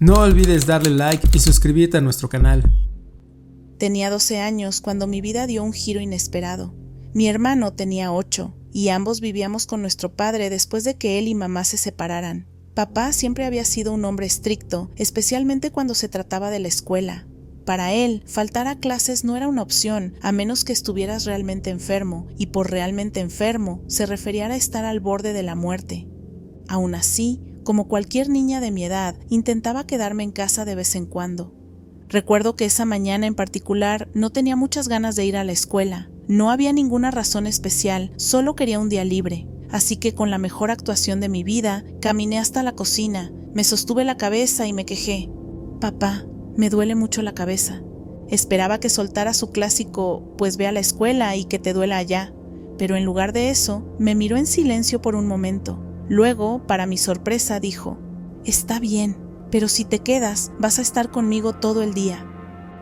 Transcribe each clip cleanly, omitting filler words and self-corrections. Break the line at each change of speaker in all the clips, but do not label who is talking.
No olvides darle like y suscribirte a nuestro canal.
Tenía 12 años cuando mi vida dio un giro inesperado. Mi hermano tenía 8 y ambos vivíamos con nuestro padre después de que él y mamá se separaran. Papá siempre había sido un hombre estricto, especialmente cuando se trataba de la escuela. Para él, faltar a clases no era una opción, a menos que estuvieras realmente enfermo, y por realmente enfermo se refería a estar al borde de la muerte. Aún así, como cualquier niña de mi edad, intentaba quedarme en casa de vez en cuando. Recuerdo que esa mañana en particular no tenía muchas ganas de ir a la escuela. No había ninguna razón especial, solo quería un día libre. Así que con la mejor actuación de mi vida, caminé hasta la cocina, me sostuve la cabeza y me quejé. Papá, me duele mucho la cabeza. Esperaba que soltara su clásico, pues ve a la escuela y que te duela allá. Pero en lugar de eso, me miró en silencio por un momento. Luego, para mi sorpresa, dijo: «Está bien, pero si te quedas, vas a estar conmigo todo el día».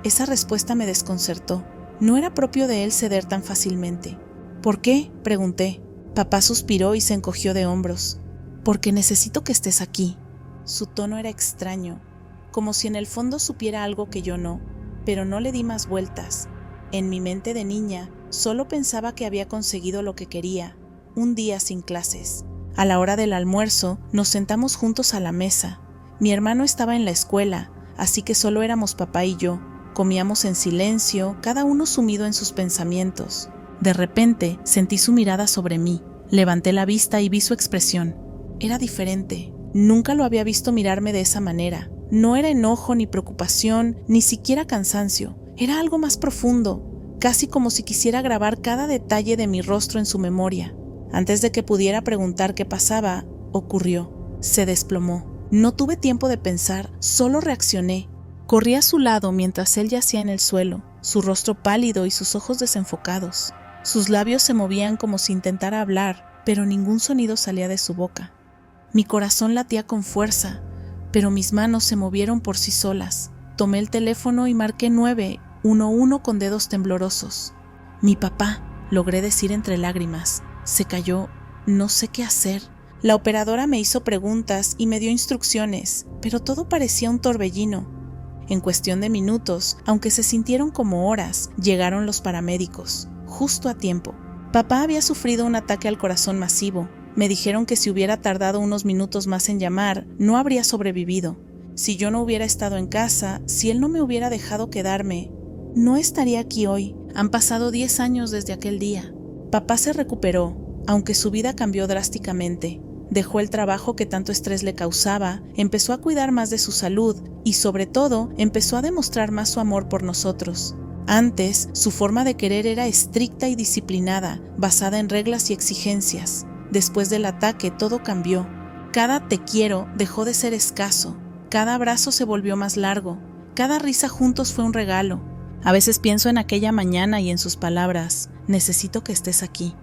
Esa respuesta me desconcertó. No era propio de él ceder tan fácilmente. «¿Por qué?», pregunté. Papá suspiró y se encogió de hombros. «Porque necesito que estés aquí». Su tono era extraño, como si en el fondo supiera algo que yo no, pero no le di más vueltas. En mi mente de niña, solo pensaba que había conseguido lo que quería, un día sin clases. A la hora del almuerzo, nos sentamos juntos a la mesa. Mi hermano estaba en la escuela, así que solo éramos papá y yo. Comíamos en silencio, cada uno sumido en sus pensamientos. De repente, sentí su mirada sobre mí. Levanté la vista y vi su expresión. Era diferente. Nunca lo había visto mirarme de esa manera. No era enojo, ni preocupación, ni siquiera cansancio. Era algo más profundo, casi como si quisiera grabar cada detalle de mi rostro en su memoria. Antes de que pudiera preguntar qué pasaba, ocurrió. Se desplomó. No tuve tiempo de pensar, solo reaccioné. Corrí a su lado mientras él yacía en el suelo, su rostro pálido y sus ojos desenfocados. Sus labios se movían como si intentara hablar, pero ningún sonido salía de su boca. Mi corazón latía con fuerza, pero mis manos se movieron por sí solas. Tomé el teléfono y marqué 911 con dedos temblorosos. «Mi papá», logré decir entre lágrimas. Se cayó. No sé qué hacer. La operadora me hizo preguntas y me dio instrucciones, pero todo parecía un torbellino. En cuestión de minutos, aunque se sintieron como horas, llegaron los paramédicos, justo a tiempo. Papá había sufrido un ataque al corazón masivo. Me dijeron que si hubiera tardado unos minutos más en llamar, no habría sobrevivido. Si yo no hubiera estado en casa, si él no me hubiera dejado quedarme, no estaría aquí hoy. Han pasado 10 años desde aquel día. Papá se recuperó, aunque su vida cambió drásticamente. Dejó el trabajo que tanto estrés le causaba, empezó a cuidar más de su salud y, sobre todo, empezó a demostrar más su amor por nosotros. Antes, su forma de querer era estricta y disciplinada, basada en reglas y exigencias. Después del ataque, todo cambió. Cada te quiero dejó de ser escaso, cada abrazo se volvió más largo, cada risa juntos fue un regalo. A veces pienso en aquella mañana y en sus palabras: «Necesito que estés aquí».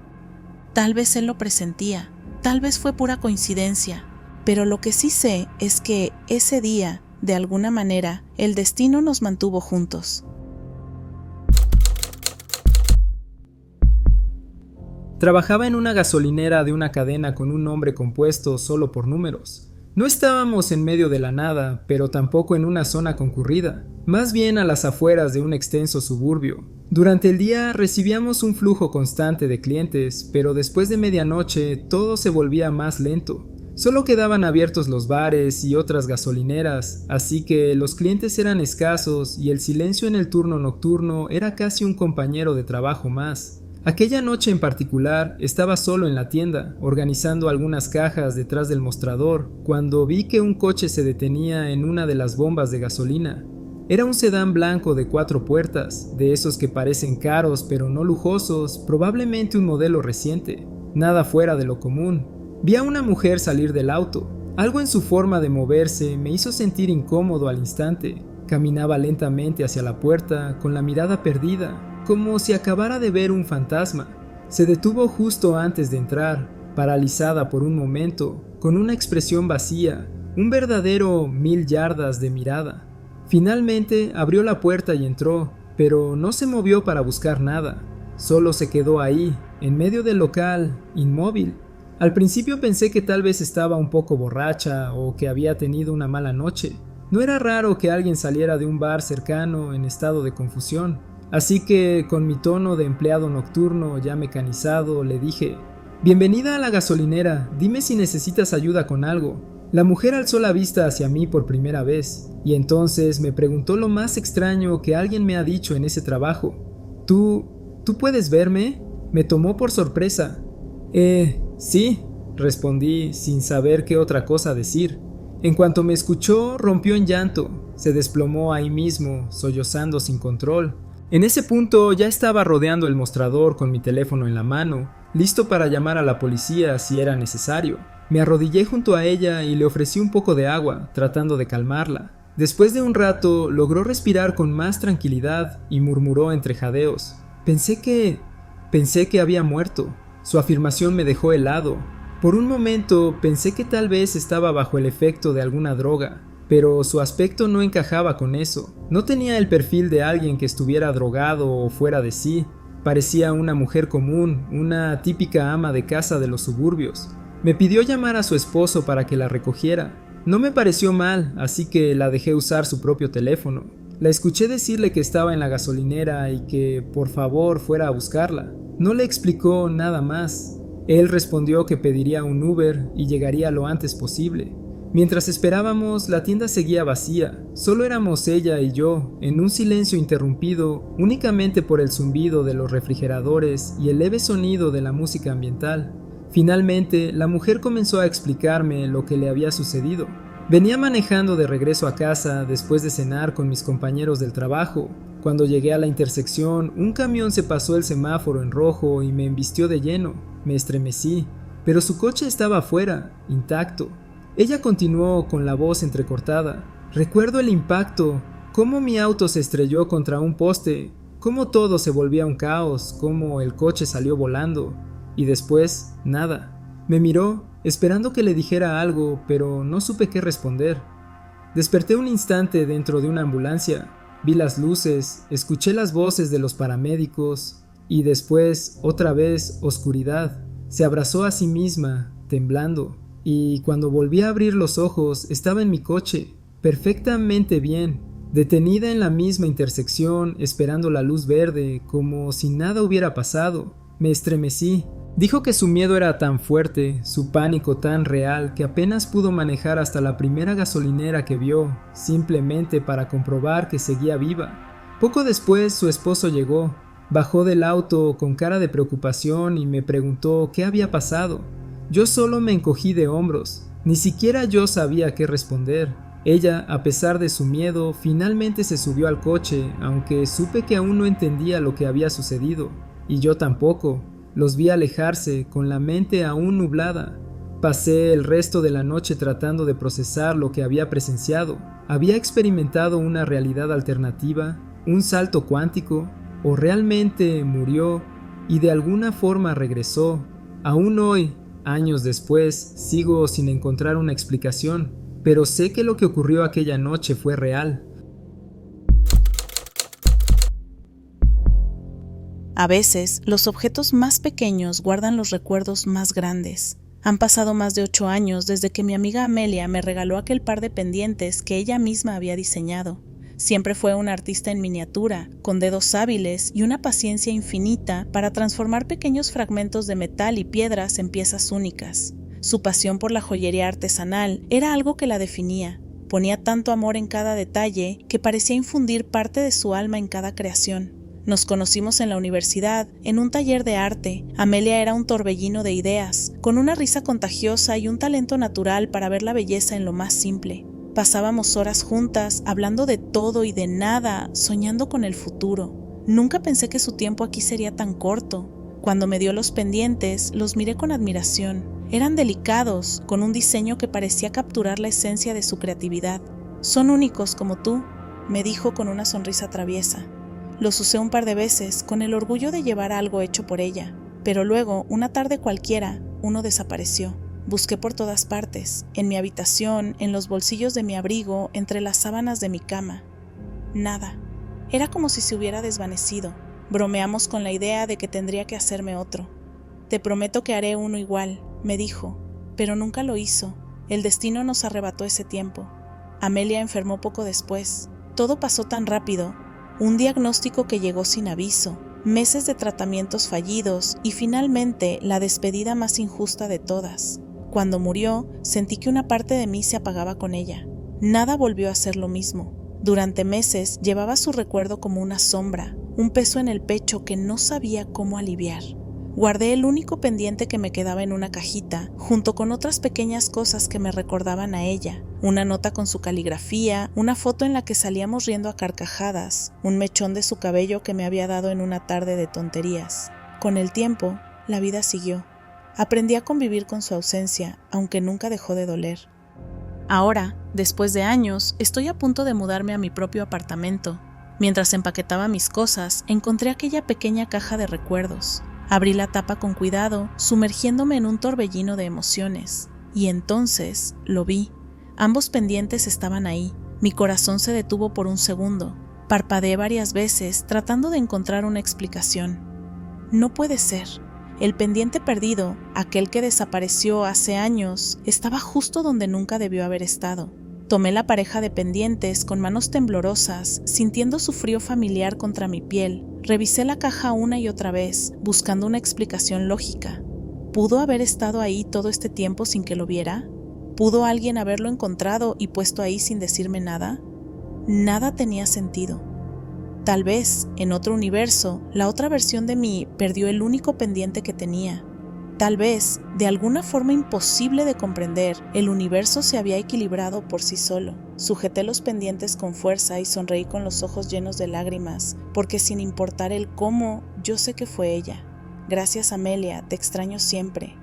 Tal vez él lo presentía, tal vez fue pura coincidencia, pero lo que sí sé es que ese día, de alguna manera, el destino nos mantuvo juntos.
Trabajaba en una gasolinera de una cadena con un nombre compuesto solo por números. No estábamos en medio de la nada, pero tampoco en una zona concurrida, más bien a las afueras de un extenso suburbio. Durante el día recibíamos un flujo constante de clientes, pero después de medianoche todo se volvía más lento. Solo quedaban abiertos los bares y otras gasolineras, así que los clientes eran escasos y el silencio en el turno nocturno era casi un compañero de trabajo más. Aquella noche en particular estaba solo en la tienda, organizando algunas cajas detrás del mostrador, cuando vi que un coche se detenía en una de las bombas de gasolina. Era un sedán blanco de 4 puertas, de esos que parecen caros pero no lujosos, probablemente un modelo reciente. Nada fuera de lo común. Vi a una mujer salir del auto. Algo en su forma de moverse me hizo sentir incómodo al instante. Caminaba lentamente hacia la puerta, con la mirada perdida, como si acabara de ver un fantasma. Se detuvo justo antes de entrar, paralizada por un momento, con una expresión vacía, un verdadero 1000 yardas de mirada. Finalmente abrió la puerta y entró, pero no se movió para buscar nada. Solo se quedó ahí, en medio del local, inmóvil. Al principio pensé que tal vez estaba un poco borracha o que había tenido una mala noche, No era raro que alguien saliera de un bar cercano en estado de confusión, así que con mi tono de empleado nocturno ya mecanizado le dije: «Bienvenida a la gasolinera, dime si necesitas ayuda con algo». La mujer alzó la vista hacia mí por primera vez, y entonces me preguntó lo más extraño que alguien me ha dicho en ese trabajo. ¿Tú puedes verme?». Me tomó por sorpresa. Sí», respondí sin saber qué otra cosa decir. En cuanto me escuchó, rompió en llanto, se desplomó ahí mismo, sollozando sin control. En ese punto ya estaba rodeando el mostrador con mi teléfono en la mano, listo para llamar a la policía si era necesario. Me arrodillé junto a ella y le ofrecí un poco de agua, tratando de calmarla. Después de un rato, logró respirar con más tranquilidad y murmuró entre jadeos: Pensé que había muerto». Su afirmación me dejó helado. Por un momento pensé que tal vez estaba bajo el efecto de alguna droga, pero su aspecto no encajaba con eso. No tenía el perfil de alguien que estuviera drogado o fuera de sí. Parecía una mujer común, una típica ama de casa de los suburbios. Me pidió llamar a su esposo para que la recogiera. No me pareció mal, así que la dejé usar su propio teléfono. La escuché decirle que estaba en la gasolinera y que por favor fuera a buscarla. No le explicó nada más. Él respondió que pediría un Uber y llegaría lo antes posible. Mientras esperábamos, la tienda seguía vacía. Solo éramos ella y yo, en un silencio interrumpido únicamente por el zumbido de los refrigeradores y el leve sonido de la música ambiental. Finalmente, la mujer comenzó a explicarme lo que le había sucedido. Venía manejando de regreso a casa después de cenar con mis compañeros del trabajo. Cuando llegué a la intersección, un camión se pasó el semáforo en rojo y me embistió de lleno. Me estremecí, pero su coche estaba afuera, intacto. Ella continuó con la voz entrecortada: «Recuerdo el impacto, cómo mi auto se estrelló contra un poste, cómo todo se volvía un caos, cómo el coche salió volando. Y después, nada». Me miró, esperando que le dijera algo, pero no supe qué responder. Desperté un instante dentro de una ambulancia. Vi las luces, escuché las voces de los paramédicos y después, otra vez, oscuridad. Se abrazó a sí misma, temblando, y cuando volví a abrir los ojos estaba en mi coche, perfectamente bien, detenida en la misma intersección, esperando la luz verde, como si nada hubiera pasado. Me estremecí. Dijo que su miedo era tan fuerte, su pánico tan real, que apenas pudo manejar hasta la primera gasolinera que vio, simplemente para comprobar que seguía viva. Poco después su esposo llegó, bajó del auto con cara de preocupación y me preguntó qué había pasado. Yo solo me encogí de hombros, ni siquiera yo sabía qué responder. Ella, a pesar de su miedo, finalmente se subió al coche, aunque supe que aún no entendía lo que había sucedido, y yo tampoco. Los vi alejarse, con la mente aún nublada. Pasé el resto de la noche tratando de procesar lo que había presenciado. ¿Había experimentado una realidad alternativa? ¿Un salto cuántico? ¿O realmente murió y de alguna forma regresó? Aún hoy, años después, sigo sin encontrar una explicación, pero sé que lo que ocurrió aquella noche fue real.
A veces, los objetos más pequeños guardan los recuerdos más grandes. Han pasado más de 8 años desde que mi amiga Amelia me regaló aquel par de pendientes que ella misma había diseñado. Siempre fue una artista en miniatura, con dedos hábiles y una paciencia infinita para transformar pequeños fragmentos de metal y piedras en piezas únicas. Su pasión por la joyería artesanal era algo que la definía. Ponía tanto amor en cada detalle que parecía infundir parte de su alma en cada creación. Nos conocimos en la universidad, en un taller de arte. Amelia era un torbellino de ideas, con una risa contagiosa y un talento natural para ver la belleza en lo más simple. Pasábamos horas juntas, hablando de todo y de nada, soñando con el futuro. Nunca pensé que su tiempo aquí sería tan corto. Cuando me dio los pendientes, los miré con admiración. Eran delicados, con un diseño que parecía capturar la esencia de su creatividad. «Son únicos como tú», me dijo con una sonrisa traviesa. Los usé un par de veces, con el orgullo de llevar algo hecho por ella. Pero luego, una tarde cualquiera, uno desapareció. Busqué por todas partes, en mi habitación, en los bolsillos de mi abrigo, entre las sábanas de mi cama. Nada. Era como si se hubiera desvanecido. Bromeamos con la idea de que tendría que hacerme otro. «Te prometo que haré uno igual», me dijo, pero nunca lo hizo. El destino nos arrebató ese tiempo. Amelia enfermó poco después. Todo pasó tan rápido. Un diagnóstico que llegó sin aviso, meses de tratamientos fallidos y finalmente la despedida más injusta de todas. Cuando murió, sentí que una parte de mí se apagaba con ella. Nada volvió a ser lo mismo. Durante meses llevaba su recuerdo como una sombra, un peso en el pecho que no sabía cómo aliviar. Guardé el único pendiente que me quedaba en una cajita, junto con otras pequeñas cosas que me recordaban a ella. Una nota con su caligrafía, una foto en la que salíamos riendo a carcajadas, un mechón de su cabello que me había dado en una tarde de tonterías. Con el tiempo, la vida siguió. Aprendí a convivir con su ausencia, aunque nunca dejó de doler. Ahora, después de años, estoy a punto de mudarme a mi propio apartamento. Mientras empaquetaba mis cosas, encontré aquella pequeña caja de recuerdos. Abrí la tapa con cuidado, sumergiéndome en un torbellino de emociones. Y entonces lo vi. Ambos pendientes estaban ahí. Mi corazón se detuvo por un segundo. Parpadeé varias veces, tratando de encontrar una explicación. No puede ser. El pendiente perdido, aquel que desapareció hace años, estaba justo donde nunca debió haber estado. Tomé la pareja de pendientes con manos temblorosas, sintiendo su frío familiar contra mi piel. Revisé la caja una y otra vez, buscando una explicación lógica. ¿Pudo haber estado ahí todo este tiempo sin que lo viera? ¿Pudo alguien haberlo encontrado y puesto ahí sin decirme nada? Nada tenía sentido. Tal vez, en otro universo, la otra versión de mí perdió el único pendiente que tenía. Tal vez, de alguna forma imposible de comprender, el universo se había equilibrado por sí solo. Sujeté los pendientes con fuerza y sonreí con los ojos llenos de lágrimas, porque sin importar el cómo, yo sé que fue ella. Gracias, Amelia, te extraño siempre.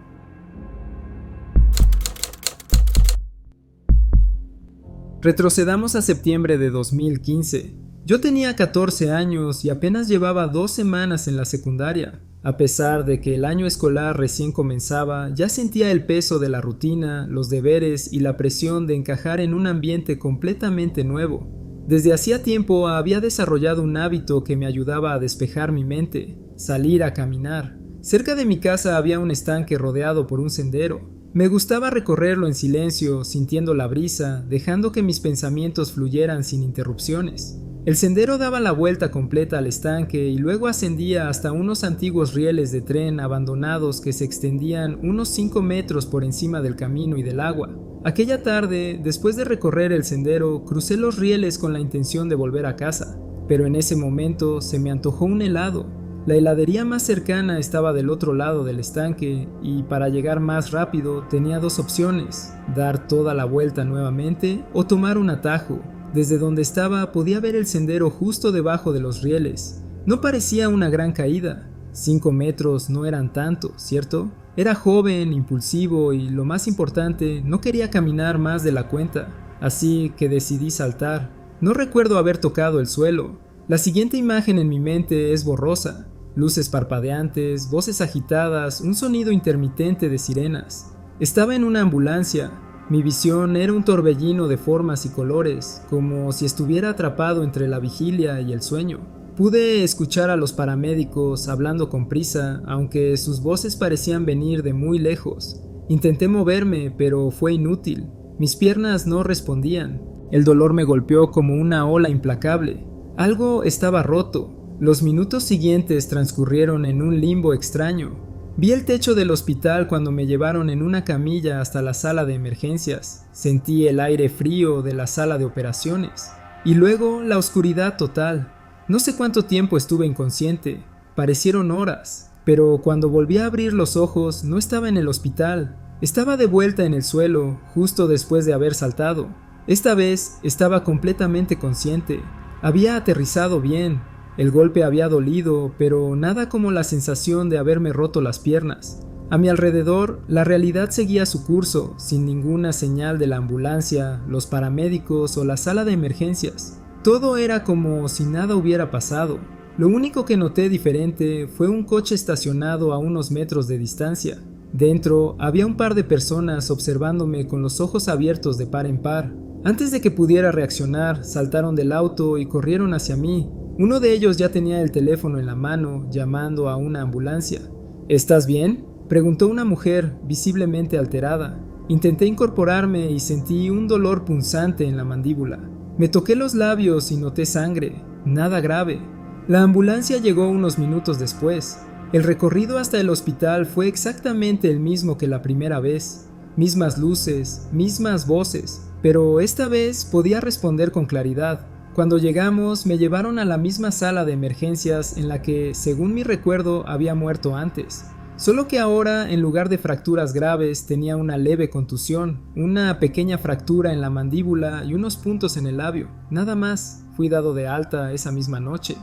Retrocedamos a septiembre de 2015. Yo tenía 14 años y apenas llevaba 2 semanas en la secundaria. A pesar de que el año escolar recién comenzaba, ya sentía el peso de la rutina, los deberes y la presión de encajar en un ambiente completamente nuevo. Desde hacía tiempo había desarrollado un hábito que me ayudaba a despejar mi mente, salir a caminar. Cerca de mi casa había un estanque rodeado por un sendero. Me gustaba recorrerlo en silencio, sintiendo la brisa, dejando que mis pensamientos fluyeran sin interrupciones. El sendero daba la vuelta completa al estanque y luego ascendía hasta unos antiguos rieles de tren abandonados que se extendían unos 5 metros por encima del camino y del agua. Aquella tarde, después de recorrer el sendero, crucé los rieles con la intención de volver a casa, pero en ese momento se me antojó un helado. La heladería más cercana estaba del otro lado del estanque y para llegar más rápido tenía 2 opciones: dar toda la vuelta nuevamente o tomar un atajo. Desde donde estaba podía ver el sendero justo debajo de los rieles. No parecía una gran caída. 5 metros no eran tanto, ¿cierto? Era joven, impulsivo y, lo más importante, no quería caminar más de la cuenta. Así que decidí saltar. No recuerdo haber tocado el suelo. La siguiente imagen en mi mente es borrosa. Luces parpadeantes, voces agitadas, un sonido intermitente de sirenas. Estaba en una ambulancia. Mi visión era un torbellino de formas y colores, como si estuviera atrapado entre la vigilia y el sueño. Pude escuchar a los paramédicos hablando con prisa, aunque sus voces parecían venir de muy lejos. Intenté moverme, pero fue inútil. Mis piernas no respondían. El dolor me golpeó como una ola implacable. Algo estaba roto. Los minutos siguientes transcurrieron en un limbo extraño. Vi el techo del hospital cuando me llevaron en una camilla hasta la sala de emergencias. Sentí el aire frío de la sala de operaciones. Y luego la oscuridad total. No sé cuánto tiempo estuve inconsciente. Parecieron horas. Pero cuando volví a abrir los ojos, no estaba en el hospital. Estaba de vuelta en el suelo, justo después de haber saltado. Esta vez estaba completamente consciente. Había aterrizado bien. El golpe había dolido, pero nada como la sensación de haberme roto las piernas. A mi alrededor, la realidad seguía su curso, sin ninguna señal de la ambulancia, los paramédicos o la sala de emergencias. Todo era como si nada hubiera pasado. Lo único que noté diferente fue un coche estacionado a unos metros de distancia. Dentro había un par de personas observándome con los ojos abiertos de par en par. Antes de que pudiera reaccionar, saltaron del auto y corrieron hacia mí. Uno de ellos ya tenía el teléfono en la mano, llamando a una ambulancia. ¿Estás bien?, preguntó una mujer visiblemente alterada. Intenté incorporarme y sentí un dolor punzante en la mandíbula. Me toqué los labios y noté sangre, nada grave. La ambulancia llegó unos minutos después. El recorrido hasta el hospital fue exactamente el mismo que la primera vez. Mismas luces, mismas voces, pero esta vez podía responder con claridad. Cuando llegamos, me llevaron a la misma sala de emergencias en la que, según mi recuerdo, había muerto antes. Solo que ahora, en lugar de fracturas graves, tenía una leve contusión, una pequeña fractura en la mandíbula y unos puntos en el labio. Nada más, fui dado de alta esa misma noche.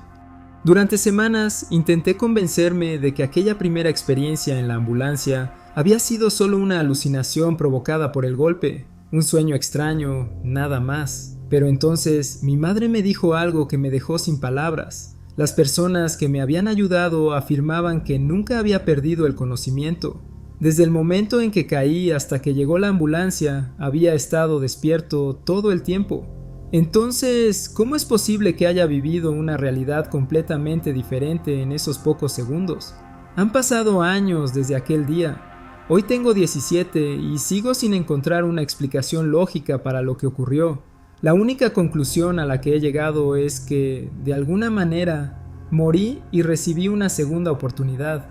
Durante semanas intenté convencerme de que aquella primera experiencia en la ambulancia había sido solo una alucinación provocada por el golpe, un sueño extraño, nada más. Pero entonces mi madre me dijo algo que me dejó sin palabras. Las personas que me habían ayudado afirmaban que nunca había perdido el conocimiento. Desde el momento en que caí hasta que llegó la ambulancia, había estado despierto todo el tiempo. Entonces, ¿cómo es posible que haya vivido una realidad completamente diferente en esos pocos segundos? Han pasado años desde aquel día. Hoy tengo 17 y sigo sin encontrar una explicación lógica para lo que ocurrió. La única conclusión a la que he llegado es que, de alguna manera, morí y recibí una segunda oportunidad.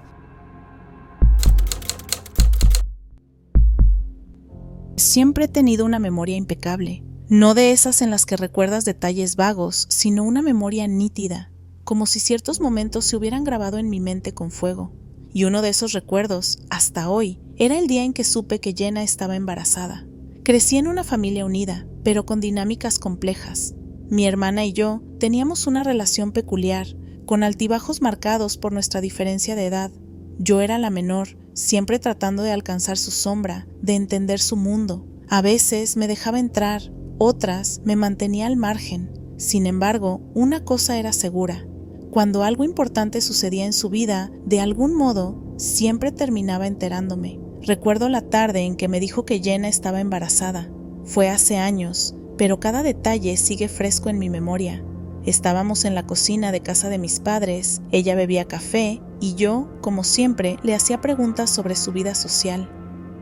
Siempre he tenido una memoria impecable. No de esas en las que recuerdas detalles vagos, sino una memoria nítida, como si ciertos momentos se hubieran grabado en mi mente con fuego. Y uno de esos recuerdos, hasta hoy, era el día en que supe que Jenna estaba embarazada. Crecí en una familia unida, pero con dinámicas complejas. Mi hermana y yo teníamos una relación peculiar, con altibajos marcados por nuestra diferencia de edad. Yo era la menor, siempre tratando de alcanzar su sombra, de entender su mundo. A veces me dejaba entrar, otras me mantenía al margen. Sin embargo, una cosa era segura. Cuando algo importante sucedía en su vida, de algún modo, siempre terminaba enterándome. Recuerdo la tarde en que me dijo que Jenna estaba embarazada. Fue hace años, pero cada detalle sigue fresco en mi memoria. Estábamos en la cocina de casa de mis padres, ella bebía café y yo, como siempre, le hacía preguntas sobre su vida social.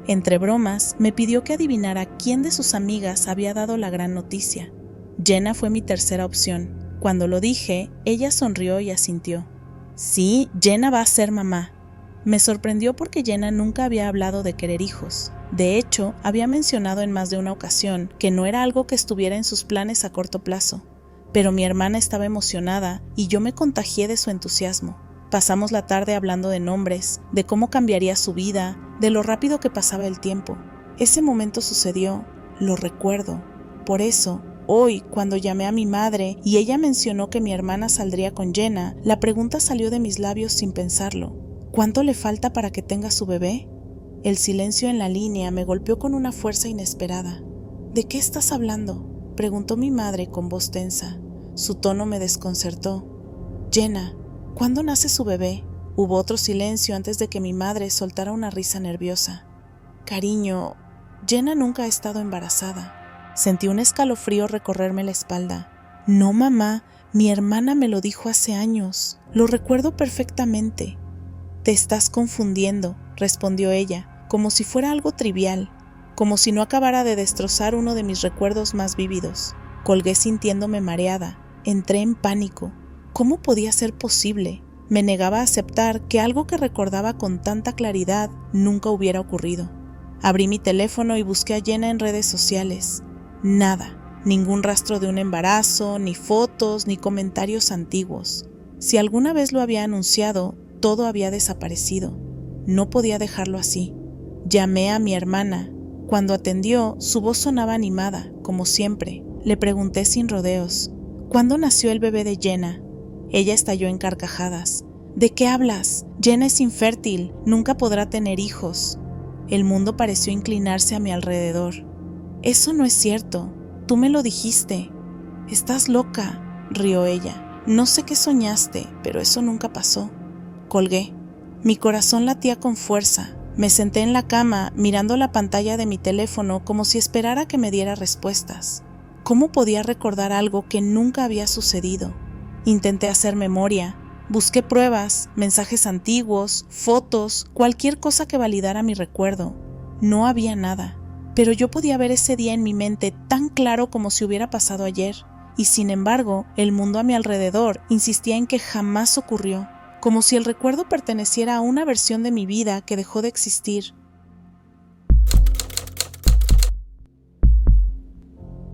Entre bromas, me pidió que adivinara quién de sus amigas había dado la gran noticia. Jenna fue mi tercera opción. Cuando lo dije, ella sonrió y asintió. Sí, Jenna va a ser mamá. Me sorprendió porque Jenna nunca había hablado de querer hijos. De hecho, había mencionado en más de una ocasión que no era algo que estuviera en sus planes a corto plazo. Pero mi hermana estaba emocionada y yo me contagié de su entusiasmo. Pasamos la tarde hablando de nombres, de cómo cambiaría su vida, de lo rápido que pasaba el tiempo. Ese momento sucedió, lo recuerdo. Por eso, hoy, cuando llamé a mi madre y ella mencionó que mi hermana saldría con Jenna, la pregunta salió de mis labios sin pensarlo. ¿Cuánto le falta para que tenga su bebé? El silencio en la línea me golpeó con una fuerza inesperada. ¿De qué estás hablando?, preguntó mi madre con voz tensa. Su tono me desconcertó. Jenna, ¿cuándo nace su bebé? Hubo otro silencio antes de que mi madre soltara una risa nerviosa. Cariño, Jenna nunca ha estado embarazada. Sentí un escalofrío recorrerme la espalda. No, mamá, mi hermana me lo dijo hace años. Lo recuerdo perfectamente. Te estás confundiendo, respondió ella, como si fuera algo trivial, como si no acabara de destrozar uno de mis recuerdos más vívidos. Colgué sintiéndome mareada. Entré en pánico. ¿Cómo podía ser posible? Me negaba a aceptar que algo que recordaba con tanta claridad nunca hubiera ocurrido. Abrí mi teléfono y busqué a Jenna en redes sociales. Nada, ningún rastro de un embarazo, ni fotos, ni comentarios antiguos. Si alguna vez lo había anunciado, todo había desaparecido. No podía dejarlo así. Llamé a mi hermana. Cuando atendió, su voz sonaba animada, como siempre. Le pregunté sin rodeos, ¿cuándo nació el bebé de Jenna? Ella estalló en carcajadas. ¿De qué hablas? Jenna es infértil, nunca podrá tener hijos. El mundo pareció inclinarse a mi alrededor. Eso no es cierto, tú me lo dijiste. Estás loca, rió ella. No sé qué soñaste, pero eso nunca pasó. Colgué. Mi corazón latía con fuerza. Me senté en la cama mirando la pantalla de mi teléfono como si esperara que me diera respuestas. ¿Cómo podía recordar algo que nunca había sucedido? Intenté hacer memoria. Busqué pruebas, mensajes antiguos, fotos, cualquier cosa que validara mi recuerdo. No había nada. pero yo podía ver ese día en mi mente tan claro como si hubiera pasado ayer. Y sin embargo, el mundo a mi alrededor insistía en que jamás ocurrió, como si el recuerdo perteneciera a una versión de mi vida que dejó de existir.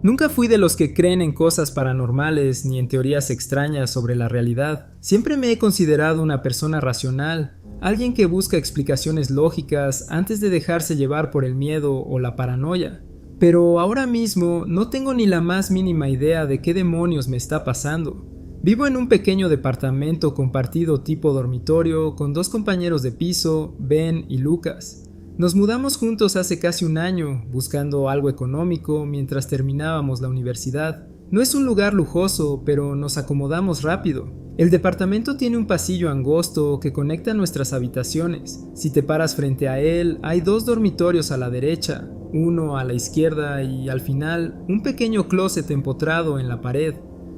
Nunca fui de los que creen en cosas paranormales ni en teorías extrañas sobre la realidad. Siempre me he considerado una persona racional, alguien que busca explicaciones lógicas antes de dejarse llevar por el miedo o la paranoia. Pero ahora mismo no tengo ni la más mínima idea de qué demonios me está pasando. Vivo en un pequeño departamento compartido tipo dormitorio con 2 compañeros de piso, Ben y Lucas. Nos mudamos juntos hace casi un año, buscando algo económico mientras terminábamos la universidad. No es un lugar lujoso, pero nos acomodamos rápido. El departamento tiene un pasillo angosto que conecta nuestras habitaciones. Si te paras frente a él, hay 2 dormitorios a la derecha, uno a la izquierda y al final un pequeño closet empotrado en la pared.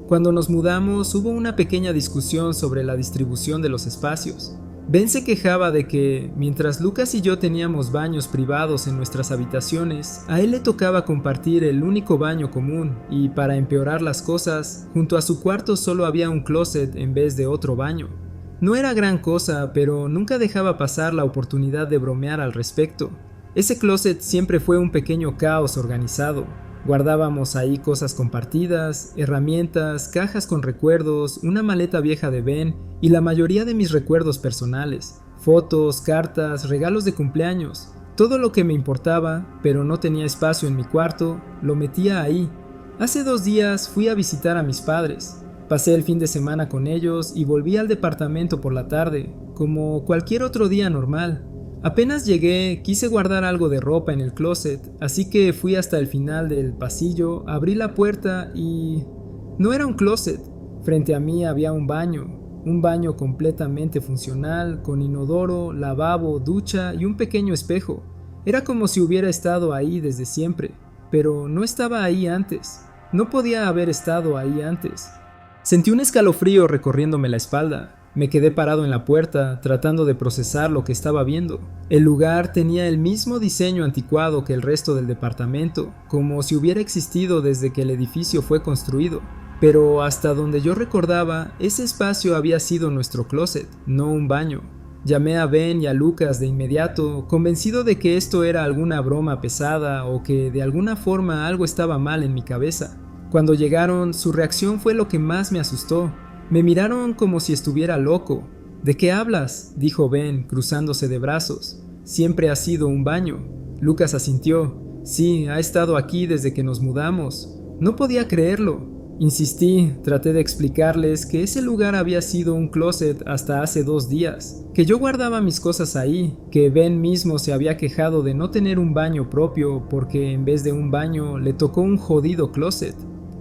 Cuando nos mudamos hubo una pequeña discusión sobre la distribución de los espacios. Ben se quejaba de que, mientras Lucas y yo teníamos baños privados en nuestras habitaciones, a él le tocaba compartir el único baño común y, para empeorar las cosas, junto a su cuarto solo había un closet en vez de otro baño. No era gran cosa, pero nunca dejaba pasar la oportunidad de bromear al respecto. Ese closet siempre fue un pequeño caos organizado. Guardábamos ahí cosas compartidas, herramientas, cajas con recuerdos, una maleta vieja de Ben y la mayoría de mis recuerdos personales, fotos, cartas, regalos de cumpleaños. Todo lo que me importaba, pero no tenía espacio en mi cuarto, lo metía ahí. Hace 2 días fui a visitar a mis padres. Pasé el fin de semana con ellos y volví al departamento por la tarde, como cualquier otro día normal. Apenas llegué, quise guardar algo de ropa en el closet, así que fui hasta el final del pasillo, abrí la puerta y... no era un closet. Frente a mí había un baño completamente funcional, con inodoro, lavabo, ducha y un pequeño espejo. Era como si hubiera estado ahí desde siempre, pero no estaba ahí antes. No podía haber estado ahí antes. Sentí un escalofrío recorriéndome la espalda. Me quedé parado en la puerta, tratando de procesar lo que estaba viendo. El lugar tenía el mismo diseño anticuado que el resto del departamento, como si hubiera existido desde que el edificio fue construido. Pero hasta donde yo recordaba, ese espacio había sido nuestro closet, no un baño. Llamé a Ben y a Lucas de inmediato, convencido de que esto era alguna broma pesada o que de alguna forma algo estaba mal en mi cabeza. Cuando llegaron, su reacción fue lo que más me asustó. Me miraron como si estuviera loco. ¿De qué hablas?, dijo Ben, cruzándose de brazos. Siempre ha sido un baño. Lucas asintió. Sí, ha estado aquí desde que nos mudamos. No podía creerlo. Insistí, traté de explicarles que ese lugar había sido un closet hasta hace 2 días, que yo guardaba mis cosas ahí, que Ben mismo se había quejado de no tener un baño propio porque en vez de un baño le tocó un jodido closet.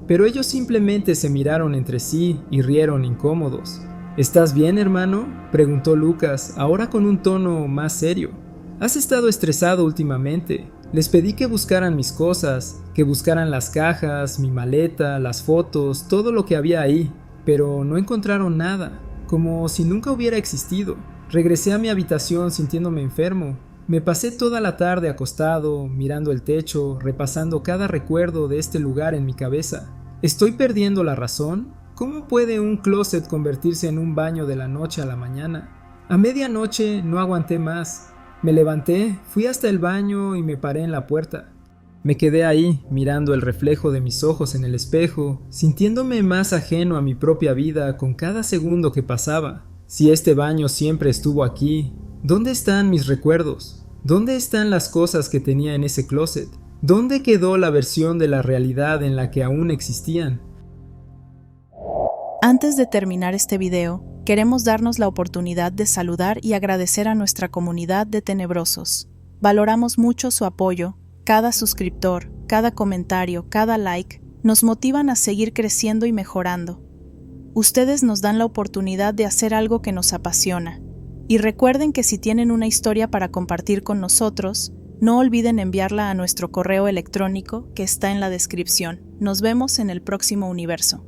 Pero ellos simplemente se miraron entre sí y rieron incómodos. ¿Estás bien, hermano?, preguntó Lucas, ahora con un tono más serio. ¿Has estado estresado últimamente? Les pedí que buscaran mis cosas, que buscaran las cajas, mi maleta, las fotos, todo lo que había ahí, pero no encontraron nada, como si nunca hubiera existido. Regresé a mi habitación sintiéndome enfermo. Me pasé toda la tarde acostado, mirando el techo, repasando cada recuerdo de este lugar en mi cabeza. ¿Estoy perdiendo la razón? ¿Cómo puede un closet convertirse en un baño de la noche a la mañana? A medianoche no aguanté más. Me levanté, fui hasta el baño y me paré en la puerta. Me quedé ahí, mirando el reflejo de mis ojos en el espejo, sintiéndome más ajeno a mi propia vida con cada segundo que pasaba. Si este baño siempre estuvo aquí, ¿dónde están mis recuerdos? ¿Dónde están las cosas que tenía en ese closet? ¿Dónde quedó la versión de la realidad en la que aún existían?
Antes de terminar este video, queremos darnos la oportunidad de saludar y agradecer a nuestra comunidad de tenebrosos. Valoramos mucho su apoyo. Cada suscriptor, cada comentario, cada like nos motivan a seguir creciendo y mejorando. Ustedes nos dan la oportunidad de hacer algo que nos apasiona. Y recuerden que si tienen una historia para compartir con nosotros, no olviden enviarla a nuestro correo electrónico que está en la descripción. Nos vemos en el próximo universo.